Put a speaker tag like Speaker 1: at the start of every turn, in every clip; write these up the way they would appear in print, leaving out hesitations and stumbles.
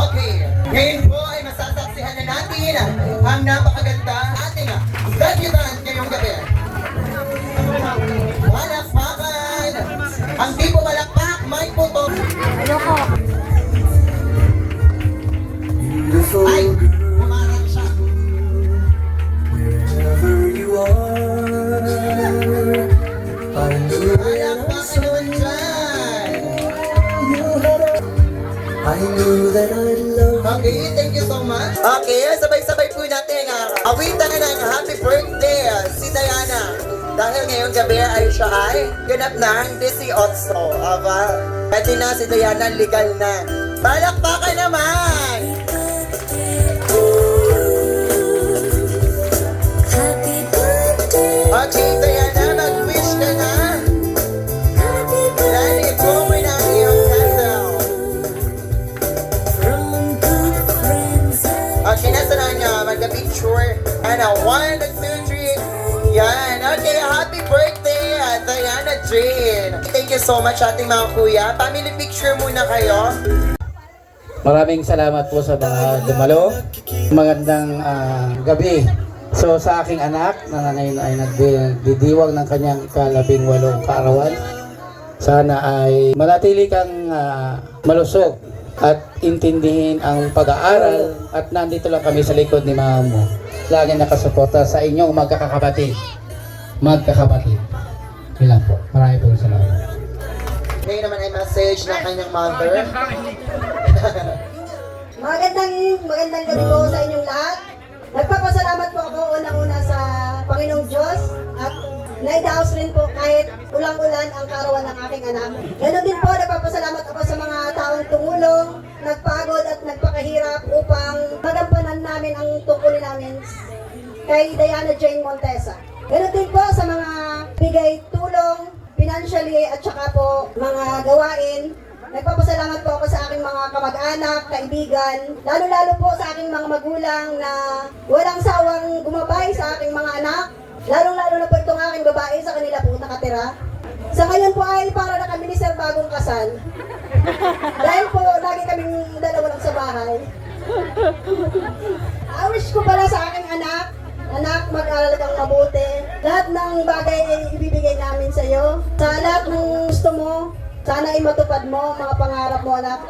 Speaker 1: Okay. Ngayon po ay masasaksihan na natin ang napakaganda ating graduate ngayong gabi. Palakpakan! Ang di po malakpak, may puto.
Speaker 2: Ayoko.
Speaker 1: Ay, umarang siya. Palakpakan naman dyan. Okay, thank you so much. Okay, sabay-sabay po natin awitan na ng happy birthday si Diana. Dahil ngayong gabi ay siya ay ganap ng 18. Pwede na si Diana, legal na. Palakpakan naman! Okay, Diana, mag-wish ka na. Dali, bumoy na ang iyong candle. Okay, nasa na nga, mag-picture. Ano, 1, 2, 3. Yan, okay, happy birthday, Diana Jane. Thank you so much ating mga kuya. Family picture muna kayo.
Speaker 3: Maraming salamat po sa mga dumalo. Magandang gabi. So sa aking anak na ngayon ay nagdidiwang ng kanyang ika-18 kaarawan. Sana ay manatili kang malusog at intindihin ang pag-aaral at nandito lang kami sa likod ni mama mo. Lagi nakasuporta sa inyong magkakapatid. Magkakapatid. Ilan po. Marami po salamat.
Speaker 1: Ngayon naman ay message ng kanyang mother.
Speaker 4: Magandang gabi po sa inyong lahat. Nagpapasalamat po ako unang-una sa Panginoong Diyos at naidaos rin po kahit ulang-ulan ang kaarawan ng aking anak. Ganon din po, nagpapasalamat ako sa mga taong tumulong, nagpagod at nagpakahirap upang magampanan namin ang tungkulin namin kay Diana Jane Montesa. Ganon din po sa mga bigay tulong, financially at saka po mga gawain. Nagpapasalamat po ako sa aking mga kamag-anak, kaibigan, lalo-lalo po sa aking mga magulang na walang sawang gumabay sa aking mga anak, lalong-lalo na po itong aking babae sa kanila po nakatira. Sa ngayon po ay para na kami ni Sir bagong kasal. Dahil po lagi kaming dalawa lang sa bahay. I-wish ko pala sa aking anak, mag-aral kang mabuti. Lahat ng bagay ay ibibigay namin sa iyo. Sa lahat ng gusto mo, sana ay matupad mo mga pangarap mo, anak.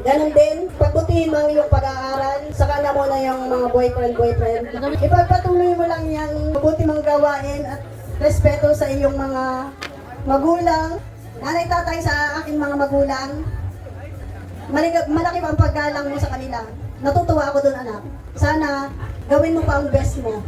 Speaker 4: Ganon din, pagbutihin mo ang iyong pag-aaral, saka na muna yung mga boyfriend. Ipagpatuloy mo lang yung mabuti mong gawain at respeto sa iyong mga magulang. Nanay, tatay sa aking mga magulang. Malaki pa ang paggalang mo sa kanila. Natutuwa ako dun, anak. Sana gawin mo pa ang best mo.